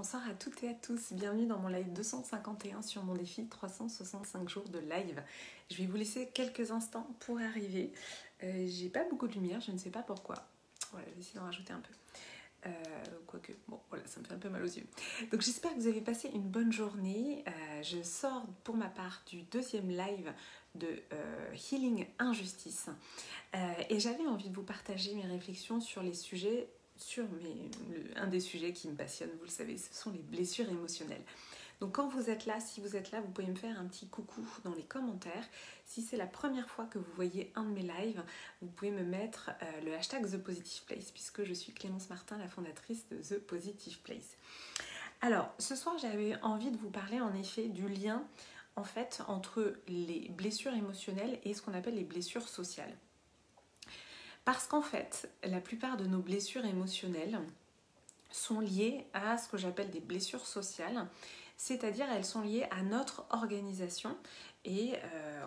Bonsoir à toutes et à tous, bienvenue dans mon live 251 sur mon défi 365 jours de live. Je vais vous laisser quelques instants pour arriver. J'ai pas beaucoup de lumière, je ne sais pas pourquoi. Voilà, je vais essayer d'en rajouter un peu. Quoique, bon, voilà, ça me fait un peu mal aux yeux. Donc j'espère que vous avez passé une bonne journée. Je sors pour ma part du deuxième live de Healing Injustice. Et j'avais envie de vous partager mes réflexions sur les sujets un des sujets qui me passionne, vous le savez, ce sont les blessures émotionnelles. Donc quand vous êtes là, si vous êtes là, vous pouvez me faire un petit coucou dans les commentaires. Si c'est la première fois que vous voyez un de mes lives, vous pouvez me mettre le hashtag The Positive Place, puisque je suis Clémence Martin, la fondatrice de The Positive Place. Alors, ce soir, j'avais envie de vous parler en effet du lien en fait entre les blessures émotionnelles et ce qu'on appelle les blessures sociales. Parce qu'en fait, la plupart de nos blessures émotionnelles sont liées à ce que j'appelle des blessures sociales, c'est-à-dire elles sont liées à notre organisation et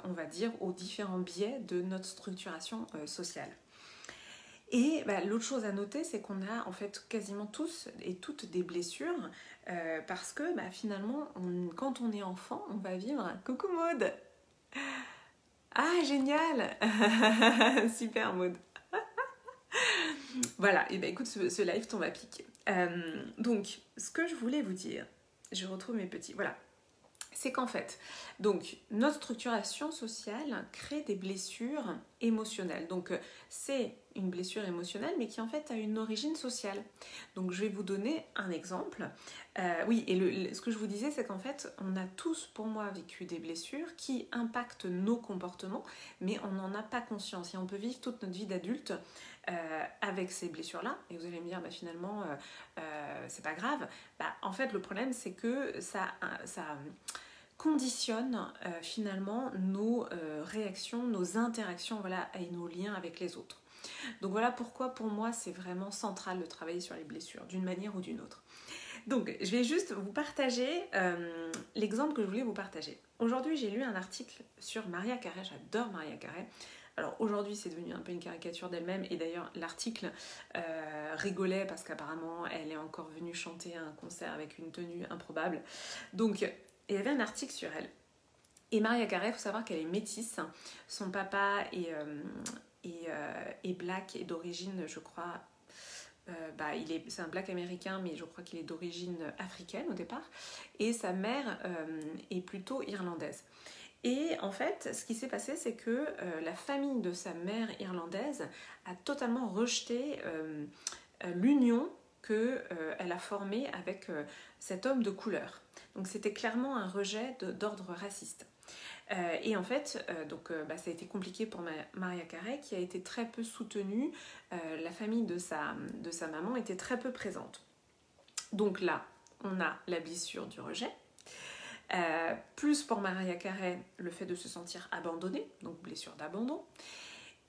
on va dire aux différents biais de notre structuration sociale. Et l'autre chose à noter, c'est qu'on a en fait quasiment tous et toutes des blessures parce que finalement, quand on est enfant, on va vivre « Coucou Maud !» Ah, génial. Super Maud. Voilà, et écoute, ce live tombe à pic. Donc, ce que je voulais vous dire, je retrouve mes petits, voilà, c'est qu'en fait, donc, notre structuration sociale crée des blessures émotionnelles. Donc, c'est une blessure émotionnelle, mais qui en fait a une origine sociale. Donc, je vais vous donner un exemple. Oui, et ce que je vous disais, c'est qu'en fait, on a tous, pour moi, vécu des blessures qui impactent nos comportements, mais on n'en a pas conscience. Et on peut vivre toute notre vie d'adulte avec ces blessures-là. Et vous allez me dire, finalement, c'est pas grave. En fait, le problème, c'est que ça conditionne finalement nos réactions, nos interactions, voilà, et nos liens avec les autres. Donc voilà pourquoi pour moi c'est vraiment central de travailler sur les blessures d'une manière ou d'une autre. Donc je vais juste vous partager l'exemple que je voulais vous partager. Aujourd'hui j'ai lu un article sur Mariah Carey, j'adore Mariah Carey. Alors aujourd'hui c'est devenu un peu une caricature d'elle-même et d'ailleurs l'article rigolait parce qu'apparemment elle est encore venue chanter à un concert avec une tenue improbable. Donc il y avait un article sur elle. Et Mariah Carey, il faut savoir qu'elle est métisse. Son papa est black et d'origine, je crois, c'est un black américain, mais je crois qu'il est d'origine africaine au départ. Et sa mère est plutôt irlandaise. Et en fait, ce qui s'est passé, c'est que la famille de sa mère irlandaise a totalement rejeté l'union qu'elle a formée avec cet homme de couleur. Donc c'était clairement un rejet d'ordre raciste. Et en fait, ça a été compliqué pour Mariah Carey qui a été très peu soutenue. La famille de sa maman était très peu présente. Donc là, on a la blessure du rejet. Plus pour Mariah Carey, le fait de se sentir abandonnée, donc blessure d'abandon.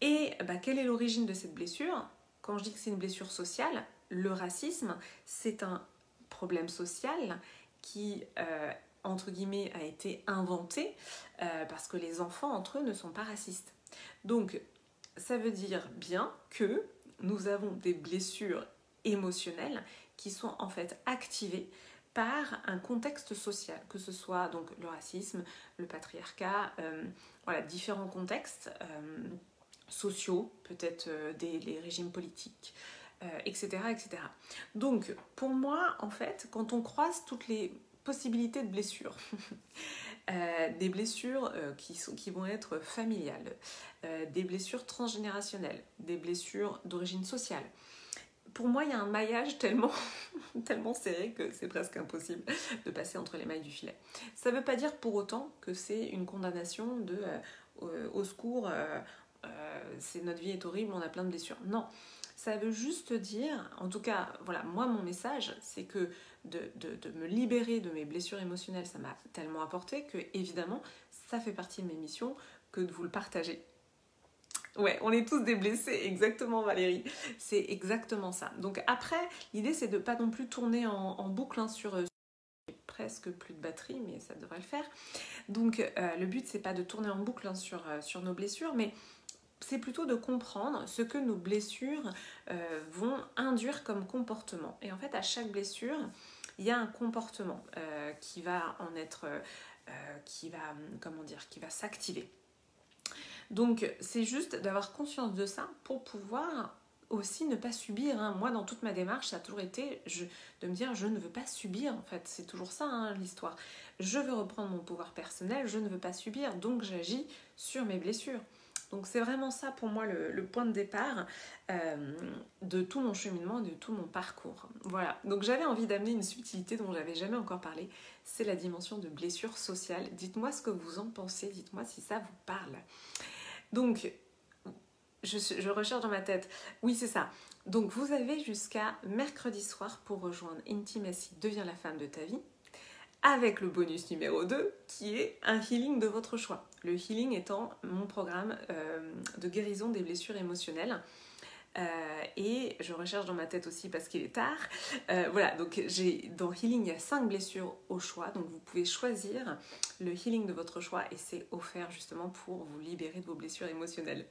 Et quelle est l'origine de cette blessure ? Quand je dis que c'est une blessure sociale, le racisme, c'est un problème social qui, entre guillemets, a été inventé parce que les enfants, entre eux, ne sont pas racistes. Donc, ça veut dire bien que nous avons des blessures émotionnelles qui sont en fait activées par un contexte social, que ce soit donc le racisme, le patriarcat, différents contextes sociaux, peut-être les régimes politiques, etc., etc. Donc, pour moi, en fait, quand on croise toutes les possibilités de blessures, des blessures qui vont être familiales, des blessures transgénérationnelles, des blessures d'origine sociale, pour moi, il y a un maillage tellement serré que c'est presque impossible de passer entre les mailles du filet. Ça ne veut pas dire pour autant que c'est une condamnation de au secours, notre vie est horrible, on a plein de blessures. Non, ça veut juste dire, en tout cas, voilà, moi mon message, c'est que de me libérer de mes blessures émotionnelles, ça m'a tellement apporté que évidemment, ça fait partie de mes missions que de vous le partager. Ouais, on est tous des blessés, exactement Valérie, c'est exactement ça. Donc après, l'idée c'est de pas non plus tourner en boucle sur presque plus de batterie, mais ça devrait le faire. Donc le but c'est pas de tourner en boucle sur nos blessures, mais c'est plutôt de comprendre ce que nos blessures vont induire comme comportement. Et en fait, à chaque blessure, il y a un comportement qui va en être, qui va s'activer. Donc c'est juste d'avoir conscience de ça pour pouvoir aussi ne pas subir. Moi, dans toute ma démarche, ça a toujours été de me dire je ne veux pas subir, en fait. C'est toujours ça, l'histoire. Je veux reprendre mon pouvoir personnel, je ne veux pas subir, donc j'agis sur mes blessures. Donc c'est vraiment ça pour moi le point de départ de tout mon cheminement, de tout mon parcours. Voilà, donc j'avais envie d'amener une subtilité dont j'avais jamais encore parlé, c'est la dimension de blessure sociale. Dites-moi ce que vous en pensez, dites-moi si ça vous parle. Donc, je recherche dans ma tête. Oui, c'est ça. Donc, vous avez jusqu'à mercredi soir pour rejoindre Intimacy devient la femme de ta vie, avec le bonus numéro 2, qui est un healing de votre choix. Le healing étant mon programme de guérison des blessures émotionnelles. Et je recherche dans ma tête aussi parce qu'il est tard. Voilà, donc dans Healing, il y a 5 blessures au choix. Donc vous pouvez choisir le healing de votre choix et c'est offert justement pour vous libérer de vos blessures émotionnelles.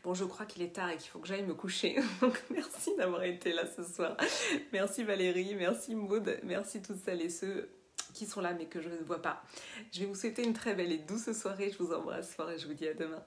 Bon, je crois qu'il est tard et qu'il faut que j'aille me coucher. Donc merci d'avoir été là ce soir. Merci Valérie, merci Maud, merci toutes celles et ceux qui sont là mais que je ne vois pas. Je vais vous souhaiter une très belle et douce soirée. Je vous embrasse fort et je vous dis à demain.